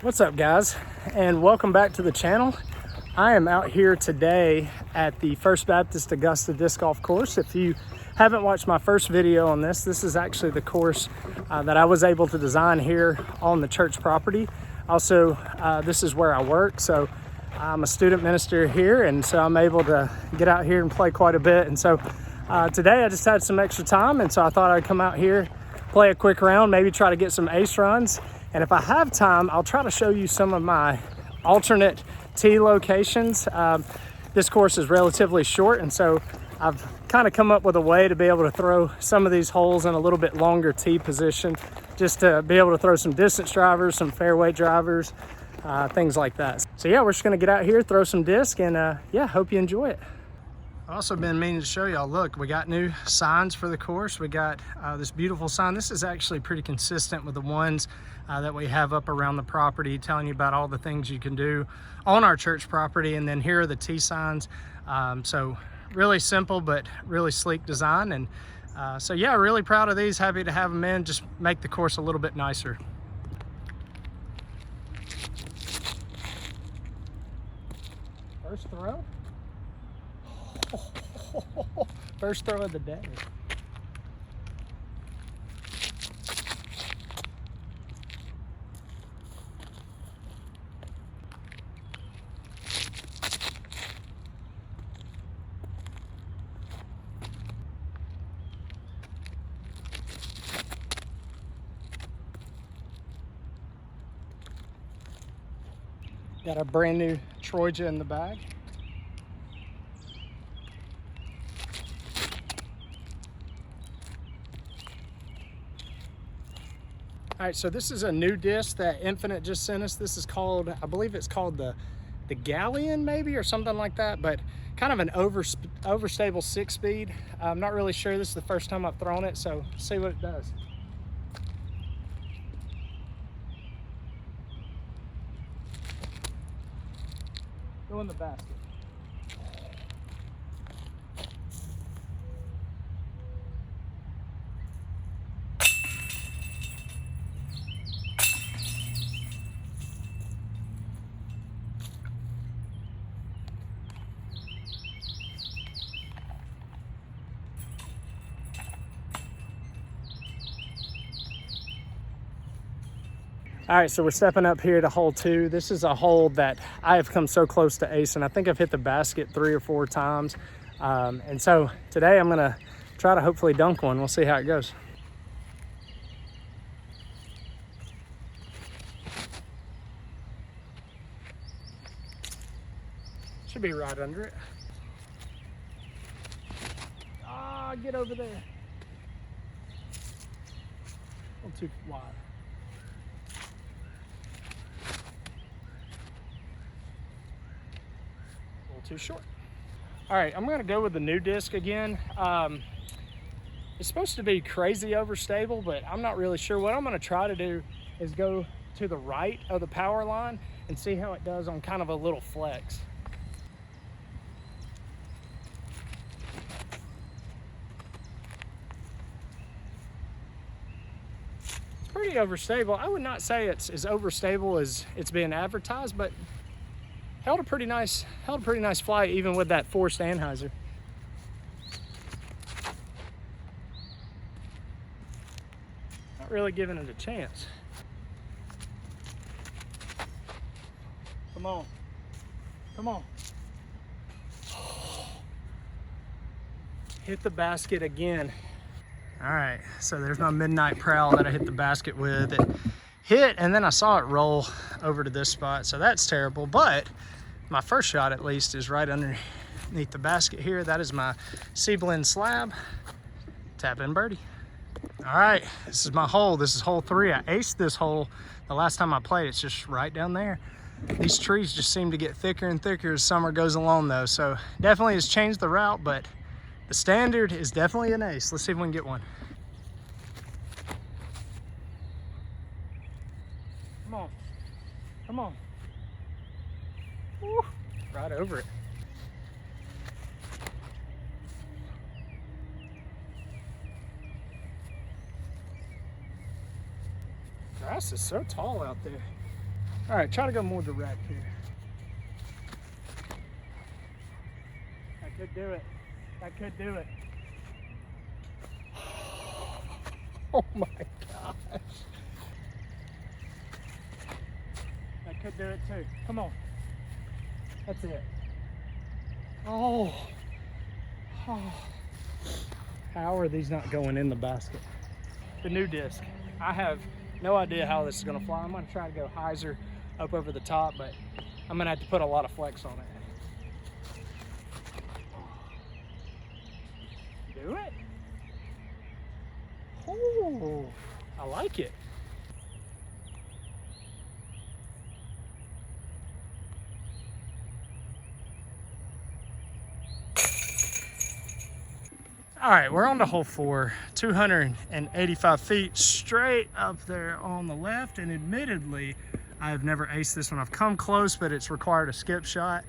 What's up, guys, and welcome back to the channel. I am out here today at the First Baptist Augusta disc golf course. If you haven't watched my first video on this is actually the course that I was able to design here on the church property. Also, this is where I work, so I'm a student minister here, and so I'm able to get out here and play quite a bit. And so today I just had some extra time, and so I thought I'd come out here, play a quick round, maybe try to get some ace runs. And if I have time, I'll try to show you some of my alternate tee locations. This course is relatively short, and so I've kind of come up with a way to be able to throw some of these holes in a little bit longer tee position, just to be able to throw some distance drivers, some fairway drivers, things like that. So yeah, we're just gonna get out here, throw some disc, and yeah, hope you enjoy it. I've also been meaning to show y'all, look, we got new signs for the course. We got this beautiful sign. This is actually pretty consistent with the ones that we have up around the property, telling you about all the things you can do on our church property. And then here are the tee signs. So really simple, but really sleek design. And so yeah, really proud of these, happy to have them in, just make the course a little bit nicer. First throw. First throw of the day. Got a brand new Troja in the bag. All right, so this is a new disc that Infinite just sent us. This is called, I believe it's called the Galleon maybe, or something like that, but kind of an overstable 6-speed. I'm not really sure. This is the first time I've thrown it, so see what it does. Go in the basket. All right, so we're stepping up here to hole 2. This is a hole that I have come so close to ace, and I think I've hit the basket 3 or 4 times. And so today I'm gonna try to hopefully dunk one. We'll see how it goes. Should be right under it. Ah, get over there. A little too wide. Too short. All right, I'm gonna go with the new disc again. It's supposed to be crazy overstable, but I'm not really sure. What I'm gonna try to do is go to the right of the power line and see how it does on kind of a little flex. It's pretty overstable. I would not say it's as overstable as it's being advertised, but held a pretty nice flight even with that forced anhyzer. Not really giving it a chance. Come on. Come on. Hit the basket again. All right, so there's my midnight prowl that I hit the basket with. It hit, and then I saw it roll over to this spot, so that's terrible. But my first shot, at least, is right underneath the basket here. That is my C-blend slab. Tap in birdie. All right, this is my hole. This is hole 3. I aced this hole the last time I played. It's just right down there. These trees just seem to get thicker and thicker as summer goes along, though. So definitely has changed the route, but the standard is definitely an ace. Let's see if we can get one. Come on. Come on. Woo, right over it. Grass is so tall out there. All right, try to go more direct here. That could do it. That could do it. Oh my gosh. That could do it too. Come on. That's it. Oh. Oh. How are these not going in the basket? The new disc. I have no idea how this is gonna fly. I'm gonna try to go hyzer up over the top, but I'm gonna have to put a lot of flex on it. Do it. Oh, I like it. All right, we're on to hole 4, 285 feet straight up there on the left. And admittedly, I've never aced this one. I've come close, but it's required a skip shot.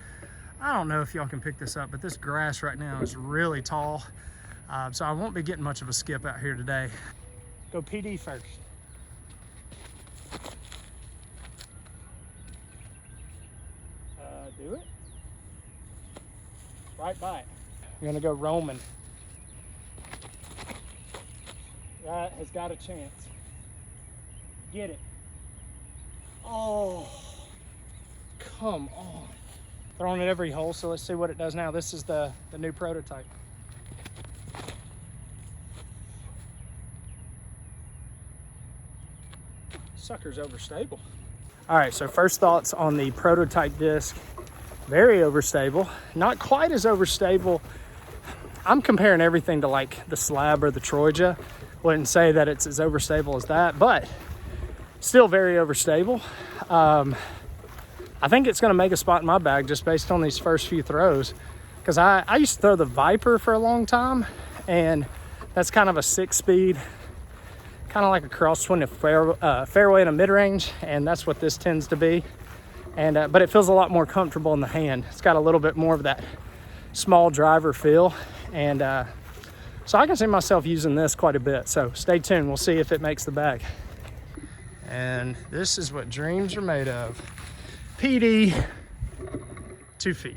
I don't know if y'all can pick this up, but this grass right now is really tall. So I won't be getting much of a skip out here today. Go PD first. Do it. Right by it. I'm gonna go Roman. That has got a chance. Get it. Oh, come on. Throwing it every hole, so let's see what it does now. This is the new prototype. Sucker's overstable. All right, so first thoughts on the prototype disc. Very overstable. Not quite as overstable. I'm comparing everything to like the Slab or the Troja. Wouldn't say that it's as overstable as that, but still very overstable. I think it's gonna make a spot in my bag just based on these first few throws. Because I used to throw the Viper for a long time, and that's kind of a 6-speed, kind of like a cross between a fairway and a mid-range, and that's what this tends to be. And but it feels a lot more comfortable in the hand. It's got a little bit more of that small driver feel, and so I can see myself using this quite a bit. So stay tuned, we'll see if it makes the bag. And this is what dreams are made of. PD, 2 feet.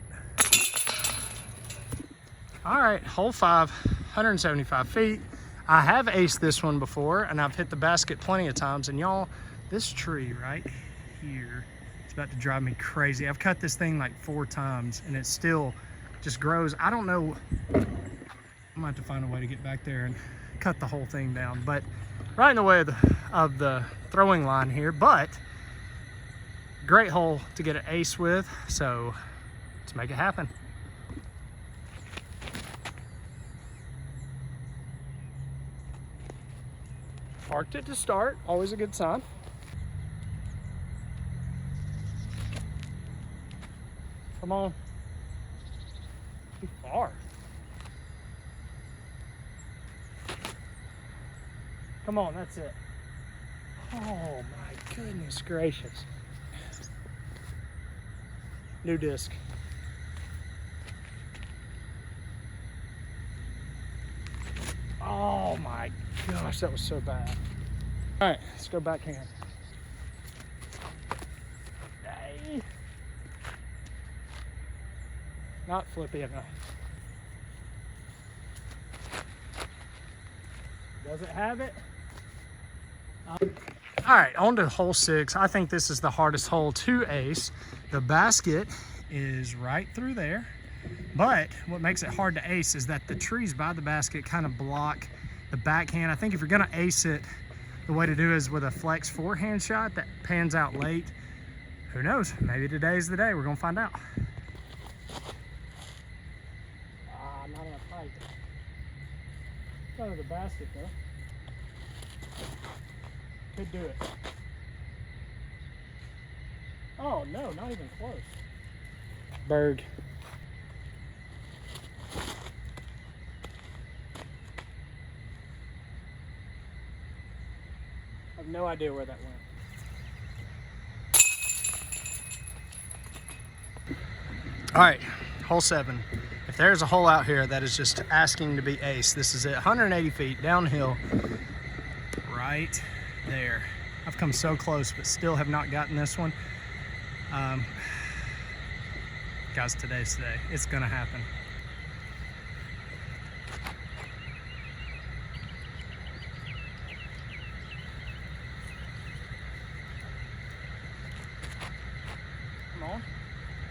All right, hole 5, 175 feet. I have aced this one before, and I've hit the basket plenty of times. And y'all, this tree right here, it's about to drive me crazy. I've cut this thing like 4 times, and it still just grows. I don't know. I'm gonna have to find a way to get back there and cut the whole thing down, but right in the way of the throwing line here. But great hole to get an ace with, so let's make it happen. Parked it to start, always a good sign. Come on. Too far. Come on, that's it. Oh my goodness gracious. New disc. Oh my gosh, that was so bad. All right, let's go backhand. Hey. Not flippy enough. Does it have it? All right, on to hole 6. I think this is the hardest hole to ace. The basket is right through there, but what makes it hard to ace is that the trees by the basket kind of block the backhand. I think if you're gonna ace it, the way to do it is with a flex forehand shot that pans out late. Who knows, maybe today's the day, we're gonna find out. Not enough height. It's under the basket though. Could do it. Oh no, not even close. Bird. I have no idea where that went. All right, hole 7. If there's a hole out here that is just asking to be ace, this is it. 180 feet downhill, right there. I've come so close, but still have not gotten this one. Guys, today's today. It's gonna happen. Come on.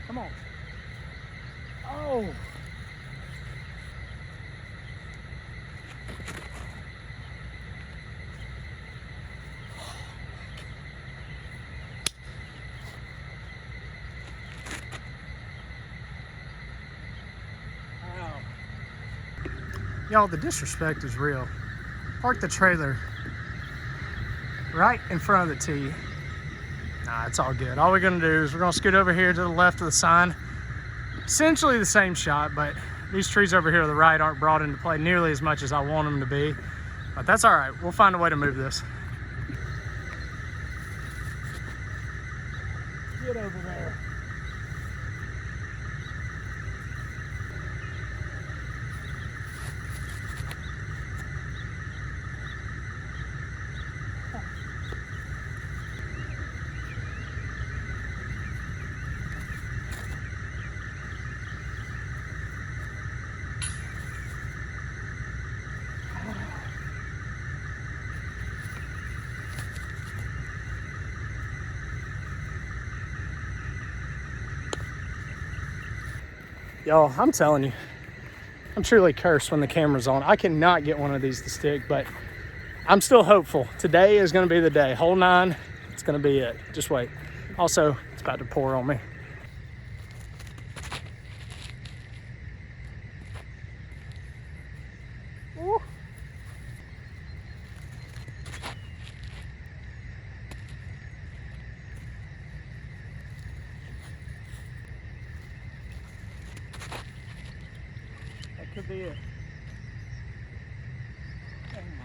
Come on. Oh! Y'all, the disrespect is real. Park the trailer right in front of the tee. Nah, it's all good. All we're gonna do is we're gonna scoot over here to the left of the sign. Essentially the same shot, but these trees over here to the right aren't brought into play nearly as much as I want them to be. But that's all right. We'll find a way to move this. Get over there. Y'all, I'm telling you, I'm truly cursed when the camera's on. I cannot get one of these to stick, but I'm still hopeful. Today is going to be the day. Hole 9, it's going to be it. Just wait. Also, it's about to pour on me. Woo. That could be it. Oh my.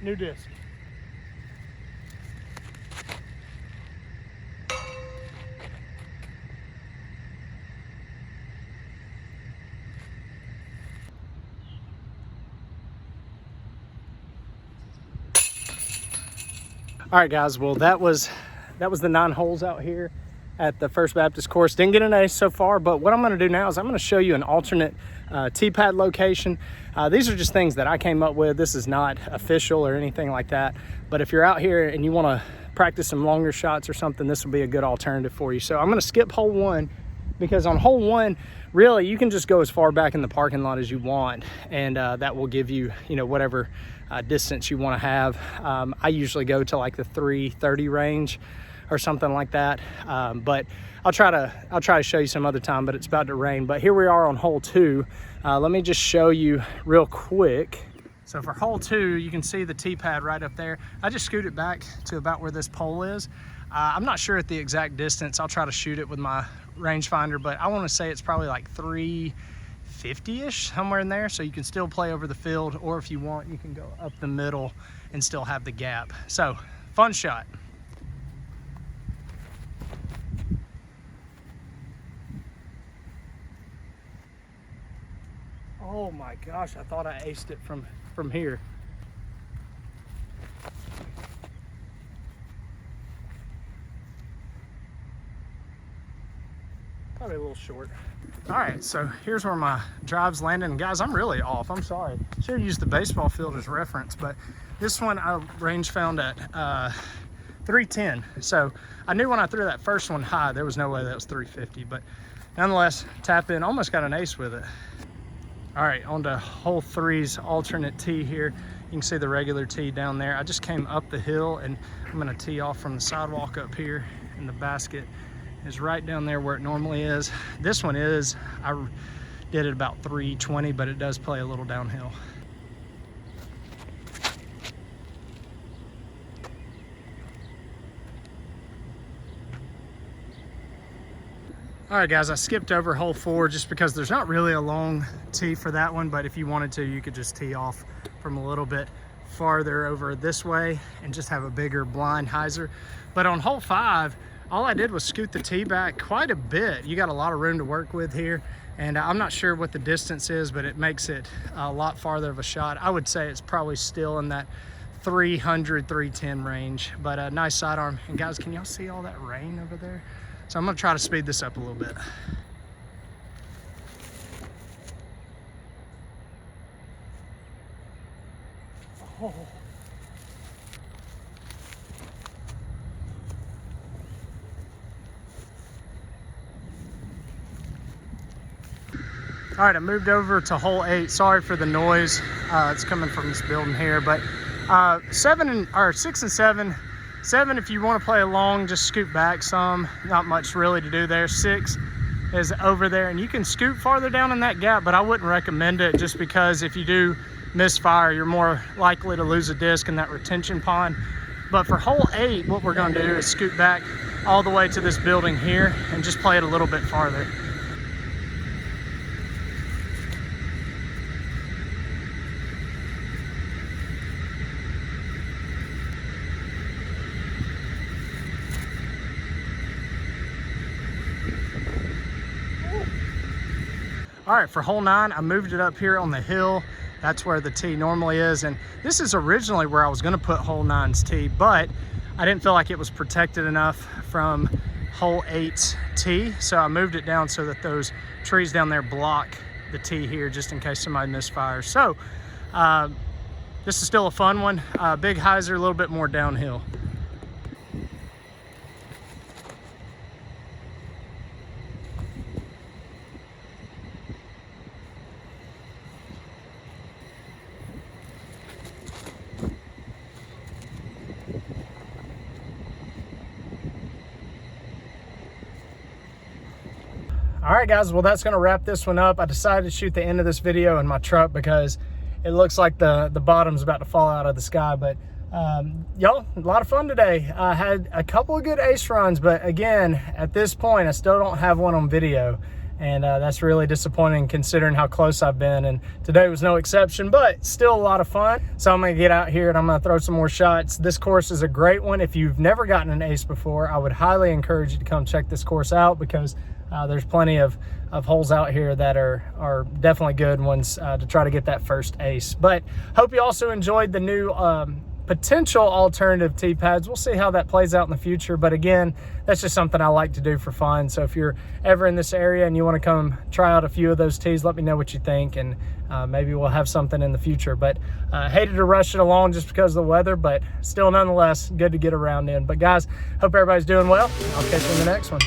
New disc. All right, guys. Well, that was the 9 holes out here at the First Baptist course. Didn't get an ace so far, but what I'm going to do now is I'm going to show you an alternate tee pad location. These are just things that I came up with. This is not official or anything like that, but if you're out here and you want to practice some longer shots or something, this will be a good alternative for you. So I'm going to skip hole 1 because on hole 1, really, you can just go as far back in the parking lot as you want, and that will give you, whatever distance you want to have. I usually go to like the 330 range or something like that, but I'll try to show you some other time, but it's about to rain. But here we are on hole 2. Let me just show you real quick. So for hole 2, you can see the tee pad right up there. I just scooted back to about where this pole is. I'm not sure at the exact distance. I'll try to shoot it with my rangefinder, but I want to say it's probably like 350-ish, somewhere in there. So you can still play over the field, or if you want, you can go up the middle and still have the gap. So fun shot. Oh my gosh, I thought I aced it from here. Probably a little short. All right, so here's where my drive's landing. And guys, I'm really off. I'm sorry. Should have used the baseball field as reference, but this one I range found at 310. So I knew when I threw that first one high, there was no way that was 350, but nonetheless, tap in, almost got an ace with it. All right, on to hole 3's alternate tee here. You can see the regular tee down there. I just came up the hill and I'm gonna tee off from the sidewalk up here, and the basket is right down there where it normally is. This one is, I did it about 320, but it does play a little downhill. All right, guys, I skipped over hole 4 just because there's not really a long tee for that one, but if you wanted to, you could just tee off from a little bit farther over this way and just have a bigger blind hyzer. But on hole 5, all I did was scoot the tee back quite a bit. You got a lot of room to work with here, and I'm not sure what the distance is, but it makes it a lot farther of a shot. I would say it's probably still in that 300, 310 range, but a nice sidearm. And guys, can y'all see all that rain over there? So I'm gonna try to speed this up a little bit. Oh. All right, I moved over to hole 8. Sorry for the noise. It's coming from this building here, but 6 and 7. 7, if you want to play along, just scoot back some. Not much really to do there. 6 is over there, and you can scoot farther down in that gap, but I wouldn't recommend it just because if you do misfire, you're more likely to lose a disc in that retention pond. But for hole 8, what we're going to do is scoot back all the way to this building here and just play it a little bit farther. All right, for hole 9, I moved it up here on the hill. That's where the tee normally is. And this is originally where I was gonna put hole 9's tee, but I didn't feel like it was protected enough from hole 8's tee. So I moved it down so that those trees down there block the tee here just in case somebody misfires. So this is still a fun one. Big hyzer, a little bit more downhill. All right, guys, well, that's gonna wrap this one up. I decided to shoot the end of this video in my truck because it looks like the bottom's about to fall out of the sky. But y'all, a lot of fun today. I had a couple of good ace runs, but again, at this point, I still don't have one on video. And that's really disappointing considering how close I've been. And today was no exception, but still a lot of fun. So I'm gonna get out here and I'm gonna throw some more shots. This course is a great one. If you've never gotten an ace before, I would highly encourage you to come check this course out because there's plenty of holes out here that are definitely good ones to try to get that first ace. But hope you also enjoyed the new potential alternative tee pads. We'll see how that plays out in the future. But again, that's just something I like to do for fun. So if you're ever in this area and you want to come try out a few of those tees, let me know what you think, and maybe we'll have something in the future. But hated to rush it along just because of the weather, but still nonetheless good to get around in. But guys, hope everybody's doing well. I'll catch you in the next one.